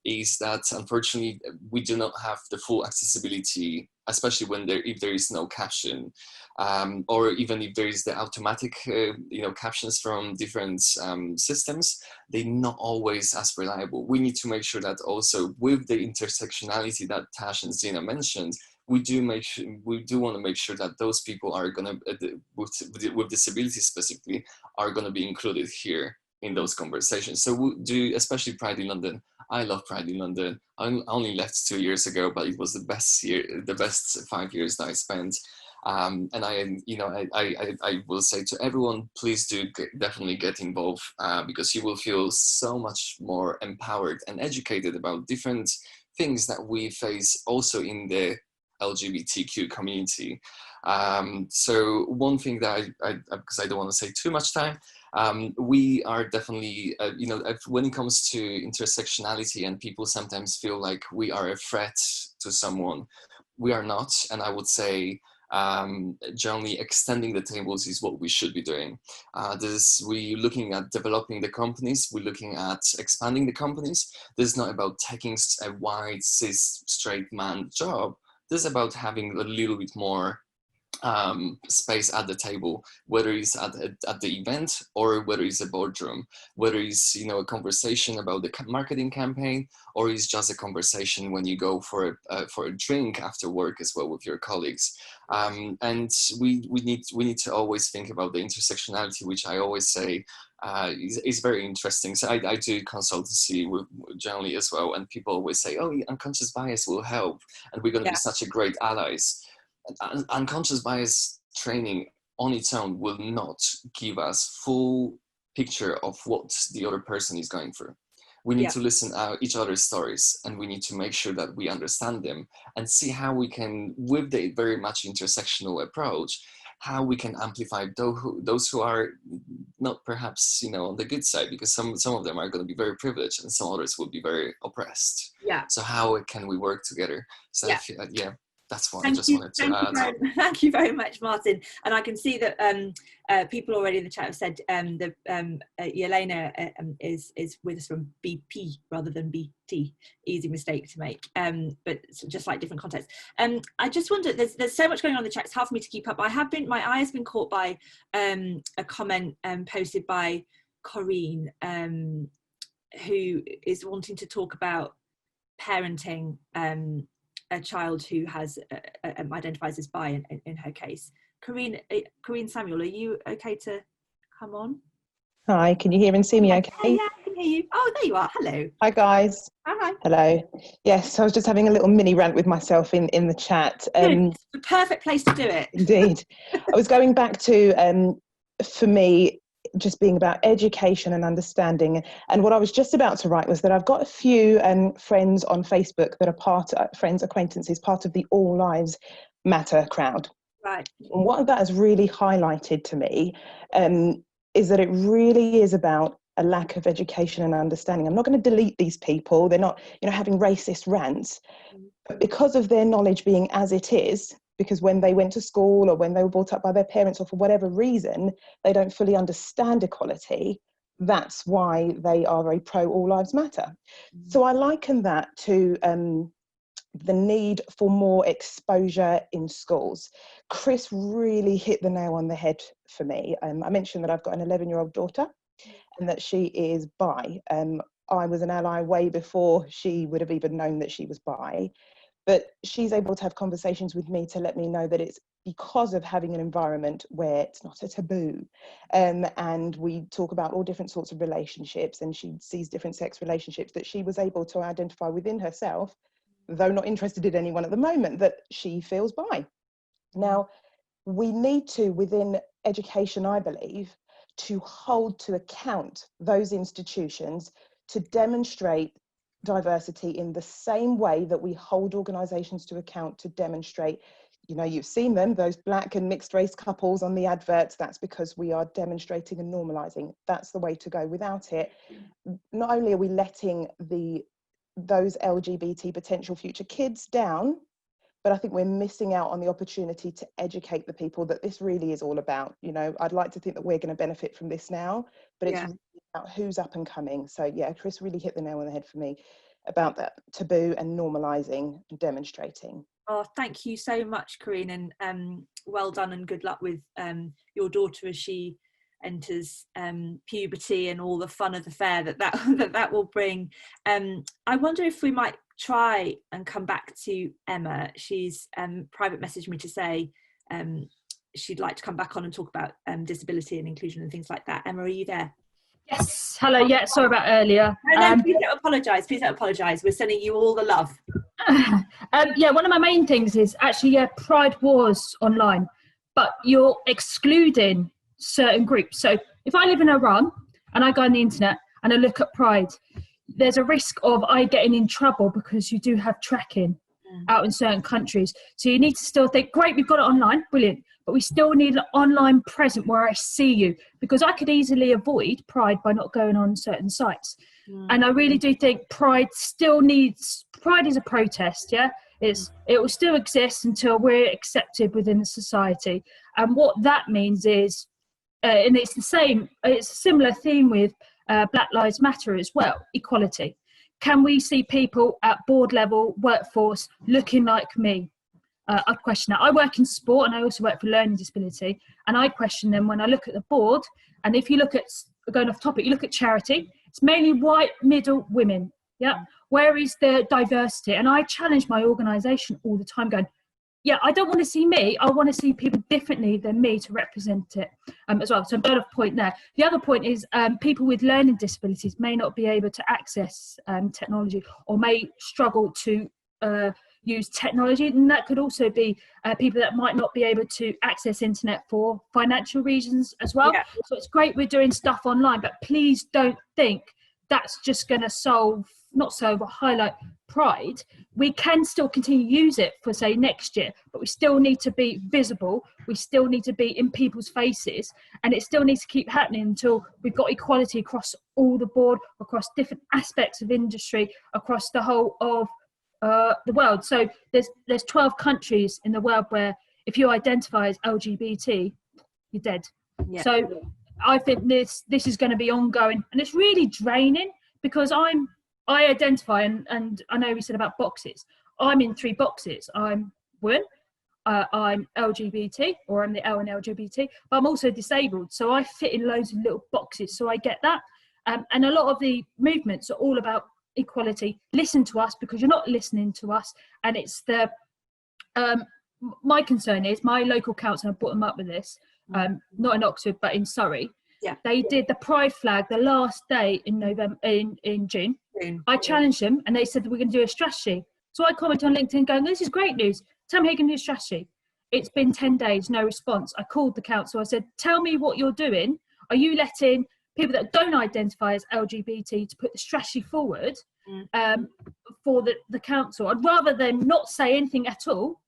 is that unfortunately we do not have the full accessibility, especially if there is no caption, or even if there is the automatic captions from different systems, they're not always as reliable. We need to make sure that also with the intersectionality that Tash and Zina mentioned, we do want to make sure that those people are going to, with disabilities specifically, are going to be included here in those conversations. So we do, especially Pride in London. I love Pride in London. I only left 2 years ago, but it was the best 5 years that I spent. And I will say to everyone, please do definitely get involved, because you will feel so much more empowered and educated about different things that we face also in the LGBTQ community. So one thing that because I don't want to say too much time, we are definitely, when it comes to intersectionality, and people sometimes feel like we are a threat to someone, we are not. And I would say generally extending the tables is what we should be doing. We're looking at developing the companies, we're looking at expanding the companies. This is not about taking a white, cis, straight man job. This is about having a little bit more space at the table, whether it's at the event or whether it's a boardroom, whether it's, you know, a conversation about the marketing campaign, or it's just a conversation when you go for a drink after work as well with your colleagues. And we need to always think about the intersectionality, which I always say is very interesting. So I do consultancy with generally as well, and people always say, oh, unconscious bias will help, and we're going to be such a great allies. Unconscious bias training on its own will not give us full picture of what the other person is going through. We need to listen to each other's stories, and we need to make sure that we understand them and see how we can, with the very much intersectional approach, how we can amplify those who are not perhaps, you know, on the good side, because some of them are going to be very privileged and some others will be very oppressed. Yeah. So how can we work together? So yeah. That's what I just wanted to add. Thank you very much, Martin. And I can see that people already in the chat have said Elena is with us from BP rather than BT. Easy mistake to make, but just like different contexts. I just wonder, there's so much going on in the chat, it's hard for me to keep up. My eye has been caught by a comment posted by Corinne, who is wanting to talk about parenting a child who has identifies as bi in her case. Corinne Samuel, are you okay to come on? Hi, can you hear and see me okay? Yeah, I can hear you. Oh, there you are. Hello. Hi, guys. Hi. Hello. Yes, I was just having a little mini rant with myself in the chat. It's the perfect place to do it. Indeed. I was going back to, for me, just being about education and understanding. And what I was just about to write was that I've got a few friends on Facebook that are acquaintances, part of the All Lives Matter crowd. Right. And what that has really highlighted to me is that it really is about a lack of education and understanding. I'm not going to delete these people. They're not, you know, having racist rants, but because of their knowledge being as it is, because when they went to school or when they were brought up by their parents or for whatever reason, they don't fully understand equality. That's why they are very pro All Lives Matter. So I liken that to the need for more exposure in schools. Chris really hit the nail on the head for me. I mentioned that I've got an 11-year-old daughter and that she is bi. I was an ally way before she would have even known that she was bi. But she's able to have conversations with me to let me know that it's because of having an environment where it's not a taboo. And we talk about all different sorts of relationships, and she sees different sex relationships, that she was able to identify within herself, though not interested in anyone at the moment, that she feels bi. Now, we need to, within education, I believe, to hold to account those institutions to demonstrate diversity in the same way that we hold organisations to account to demonstrate, you know, you've seen them, those black and mixed race couples on the adverts. That's because we are demonstrating and normalising. That's the way to go. Without it, not only are we letting those LGBT potential future kids down, but I think we're missing out on the opportunity to educate the people that this really is all about. You know, I'd like to think that we're going to benefit from this now, but it's really about who's up and coming. So yeah, Chris really hit the nail on the head for me about that taboo and normalising and demonstrating. Oh, thank you so much, Corinne, and well done and good luck with your daughter as she enters puberty and all the fun of the fair that will bring. I wonder if we might try and come back to Emma. She's private messaged me to say she'd like to come back on and talk about disability and inclusion and things like that. Emma, are you there? Yes. Hello. Yeah. Sorry about earlier. No, please don't apologise. Please don't apologise. We're sending you all the love. Yeah. One of my main things is actually, Pride was online, but you're excluding certain groups. So if I live in Iran and I go on the internet and I look at Pride, there's a risk of I getting in trouble because you do have tracking out in certain countries. So you need to still think, great, we've got it online, brilliant, but we still need an online presence where I see you, because I could easily avoid Pride by not going on certain sites. And I really do think Pride is a protest, It will still exist until we're accepted within the society. And what that means is, and it's a similar theme with Black Lives Matter as well, equality. Can we see people at board level, workforce, looking like me? I question that. I work in sport and I also work for learning disability, and I question them when I look at the board. And if you look at, going off topic, you look at charity, it's mainly white middle women. Yeah. Where is the diversity? And I challenge my organisation all the time going, yeah, I don't want to see me. I want to see people differently than me to represent it as well. So I'm going off point there. The other point is people with learning disabilities may not be able to access technology, or may struggle to use technology. And that could also be people that might not be able to access internet for financial reasons as well. Yeah. So it's great we're doing stuff online, but please don't think that's just going to highlight pride. We can still continue to use it for, say, next year, but we still need to be visible. We still need to be in people's faces, and it still needs to keep happening until we've got equality across all the board, across different aspects of industry, across the whole of the world. So there's 12 countries in the world where if you identify as LGBT, you're dead. Yeah. So I think this is going to be ongoing, and it's really draining, because I identify, and I know we said about boxes. I'm in 3 boxes. I'm woman, I'm LGBT, or I'm the L in LGBT, but I'm also disabled. So I fit in loads of little boxes. So I get that. And a lot of the movements are all about equality. Listen to us, because you're not listening to us. And it's my concern is my local council, I brought them up with this, not in Oxford, but in Surrey. Yeah. They did the pride flag the last day in November, in June. I challenged them, and they said we're going to do a strategy. So I commented on LinkedIn going, this is great news. Tell me how you can do a strategy. It's been 10 days, no response. I called the council. I said, tell me what you're doing. Are you letting people that don't identify as LGBT to put the strategy forward for the council? I'd rather them not say anything at all.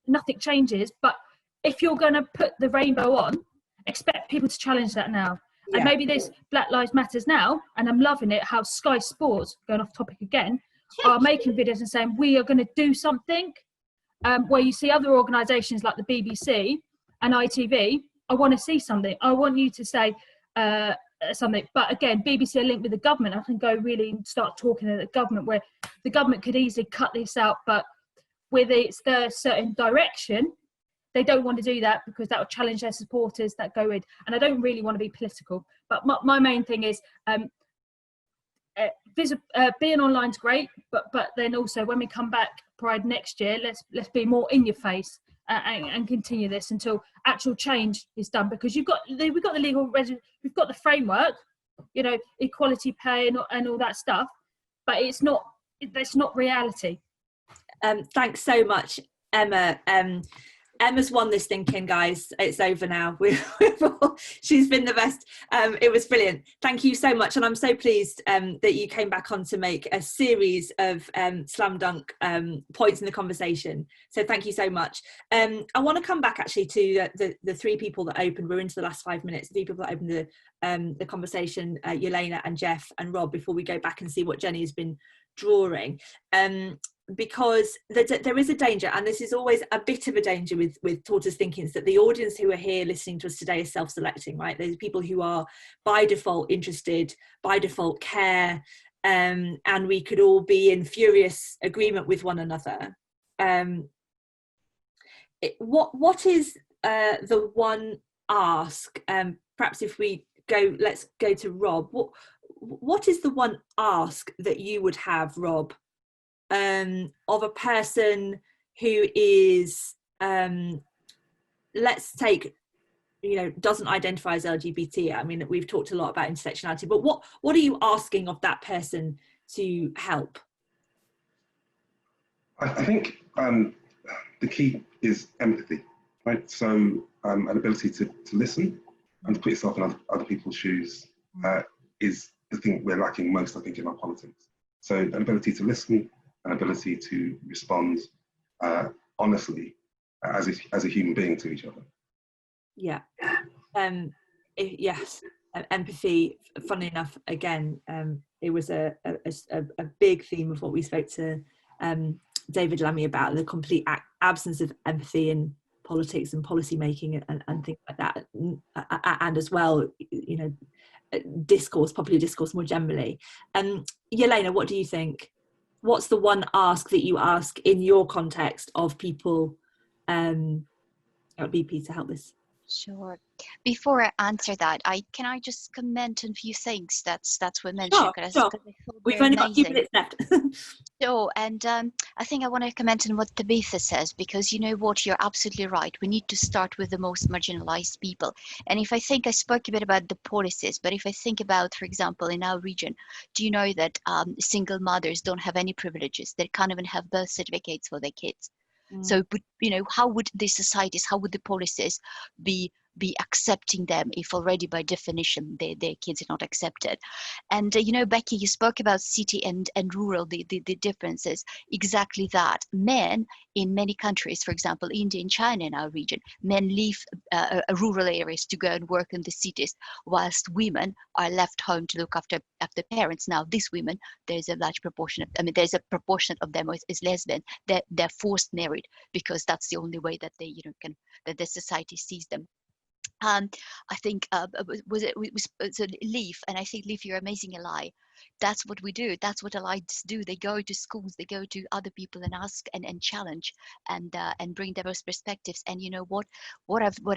Nothing changes. But if you're going to put the rainbow on, expect people to challenge that now. Yeah. And maybe this Black Lives Matters now, and I'm loving it how Sky Sports, going off topic again, are making videos and saying we are going to do something, where you see other organisations like the BBC and ITV. I want to see something. I want you to say something. But again, BBC are linked with the government. I can go really start talking to the government, where the government could easily cut this out, but with the certain direction, they don't want to do that because that will challenge their supporters that go in. And I don't really want to be political, but my main thing is being online's great, but then also when we come back Pride next year, let's be more in your face and continue this until actual change is done. Because we've got the legal, we've got the framework, equality pay and all that stuff, but it's not reality. Thanks so much, Emma. Emma's won this thinking, guys. It's over now. She's been the best. It was brilliant. Thank you so much. And I'm so pleased that you came back on to make a series of slam dunk points in the conversation. So thank you so much. I want to come back actually to the 3 people that opened. We're into the last 5 minutes. The 3 people that opened the conversation, Elena and Jeff and Rob, before we go back and see what Jenny has been drawing. Because there is a danger, and this is always a bit of a danger with Tortoise ThinkIn, is that the audience who are here listening to us today is self-selecting, right? There's people who are by default interested, by default care, and we could all be in furious agreement with one another. What is the one ask? Perhaps if we go, let's go to Rob. What is the one ask that you would have, Rob, of a person who is, let's take, doesn't identify as LGBT? I mean, we've talked a lot about intersectionality, but what are you asking of that person to help? I think the key is empathy, right? So an ability to listen and to put yourself in other people's shoes is the thing we're lacking most, I think, in our politics. So an ability to listen, an ability to respond honestly as a human being to each other. Yeah. Yes. Empathy. Funnily enough, again, it was a big theme of what we spoke to David Lammy about the complete absence of empathy in politics and policy making and things like that, and as well, you know, popular discourse more generally. Elena, what do you think? What's the one ask that you ask in your context of people at BP to help this? Sure. Before I answer that, can I just comment on a few things that's were mentioned? Sure. We've only got a few minutes left. Sure, and I think I want to comment on what Tabitha says, because you know what, you're absolutely right. We need to start with the most marginalized people. And if I spoke a bit about the policies, but if I think about, for example, in our region, do you know that single mothers don't have any privileges? They can't even have birth certificates for their kids. So, you know, how would the societies, how would the policies be accepting them if already by definition their kids are not accepted? And you know, Becky, you spoke about city and rural, the differences. Exactly that. Men in many countries, for example, India and China in our region, men leave rural areas to go and work in the cities, whilst women are left home to look after parents. Now, these women, there's a large proportion there's a proportion of them is lesbian. They're forced married because that's the only way that they, you know, that the society sees them. I think it's a Leaf, and I think Leaf, you're amazing ally. That's what we do. That's what allies do. They go to schools, they go to other people and ask and challenge and bring diverse perspectives. And you know what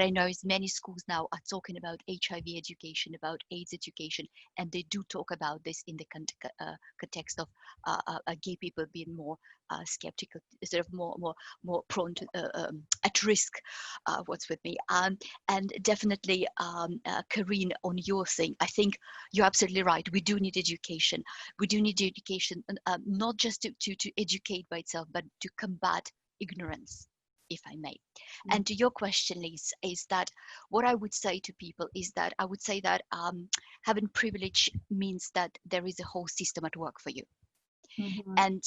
I know is many schools now are talking about HIV education, about AIDS education, and they do talk about this in the context of gay people being more skeptical, sort of more prone to at risk. What's with me? And definitely, Karine, on your thing, I think you're absolutely right. We do need education. We do need education, not just to educate by itself, but to combat ignorance, if I may. And to your question, Lise, is that what I would say to people is that I would say that having privilege means that there is a whole system at work for you. And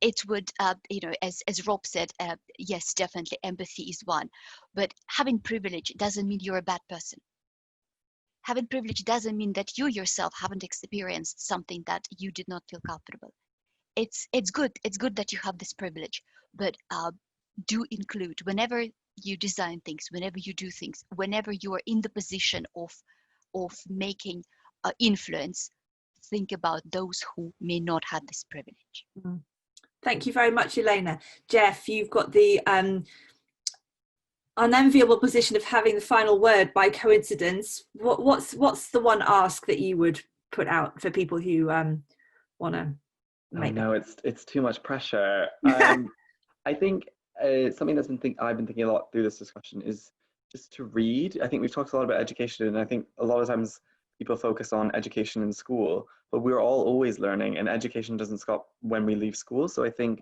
it would, you know, as Rob said, yes, definitely empathy is one, but having privilege doesn't mean you're a bad person. Having privilege doesn't mean that you yourself haven't experienced something that you did not feel comfortable. It's good that you have this privilege, but do include, whenever you design things, whenever you do things, whenever you are in the position of making influence, think about those who may not have this privilege. Thank you very much, Elena. Jeff, you've got the unenviable position of having the final word by coincidence. What's the one ask that you would put out for people who want to make? No, it's too much pressure. I think something I've been thinking a lot through this discussion is just to read. I think we've talked a lot about education, and I think a lot of times people focus on education in school, but we're all always learning, and education doesn't stop when we leave school. So I think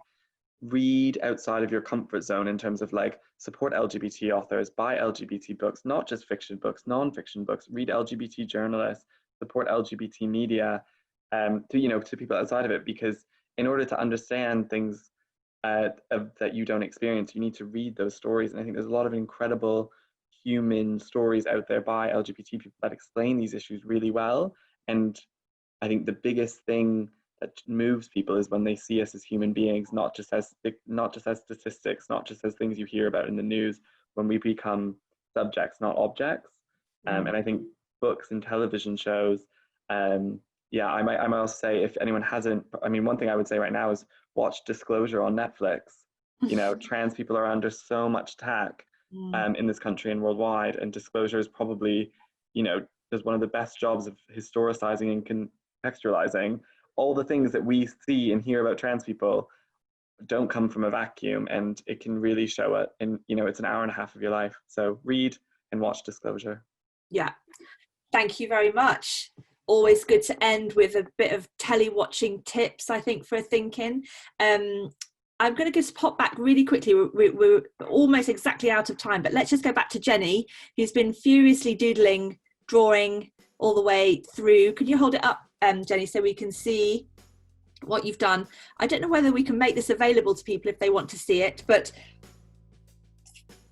read outside of your comfort zone in terms of like support LGBT authors, buy LGBT books, not just fiction books, non-fiction books, read LGBT journalists, support LGBT media, to people outside of it, because in order to understand things that you don't experience, you need to read those stories. And I think there's a lot of incredible human stories out there by LGBT people that explain these issues really well. And I think the biggest thing that moves people is when they see us as human beings, not just as statistics, not just as things you hear about in the news, when we become subjects, not objects. And I think books and television shows, I might also say, if anyone hasn't, one thing I would say right now is watch Disclosure on Netflix. You know, trans people are under so much attack in this country and worldwide, and Disclosure is probably, does one of the best jobs of historicizing and contextualizing all the things that we see and hear about trans people. Don't come from a vacuum, and it can really show it. And it's an hour and a half of your life. So read and watch Disclosure. Yeah, thank you very much. Always good to end with a bit of tele-watching tips, I think, for thinking. I'm going to just pop back really quickly. We're almost exactly out of time, but let's just go back to Jenny, who's been furiously doodling, drawing all the way through. Could you hold it up, Jenny, so we can see what you've done? I don't know whether we can make this available to people if they want to see it, but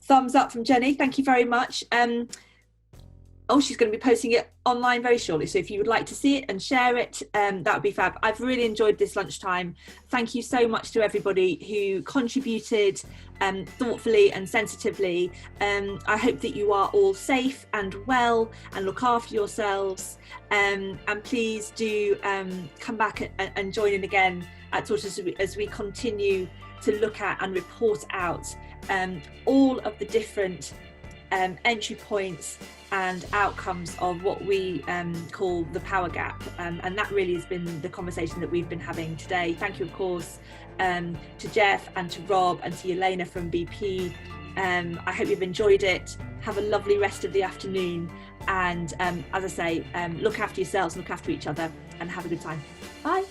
thumbs up from Jenny. Thank you very much. she's going to be posting it online very shortly. So if you would like to see it and share it, that would be fab. I've really enjoyed this lunchtime. Thank you so much to everybody who contributed thoughtfully and sensitively. I hope that you are all safe and well and look after yourselves. And please do come back and join in again at Tortoise as we continue to look at and report out all of the different entry points and outcomes of what we call the power gap, and that really has been the conversation that we've been having today. Thank you, of course, to Jeff and to Rob and to Elena from BP. I hope you've enjoyed it. Have a lovely rest of the afternoon, and as I say, look after yourselves, look after each other, and have a good time. Bye.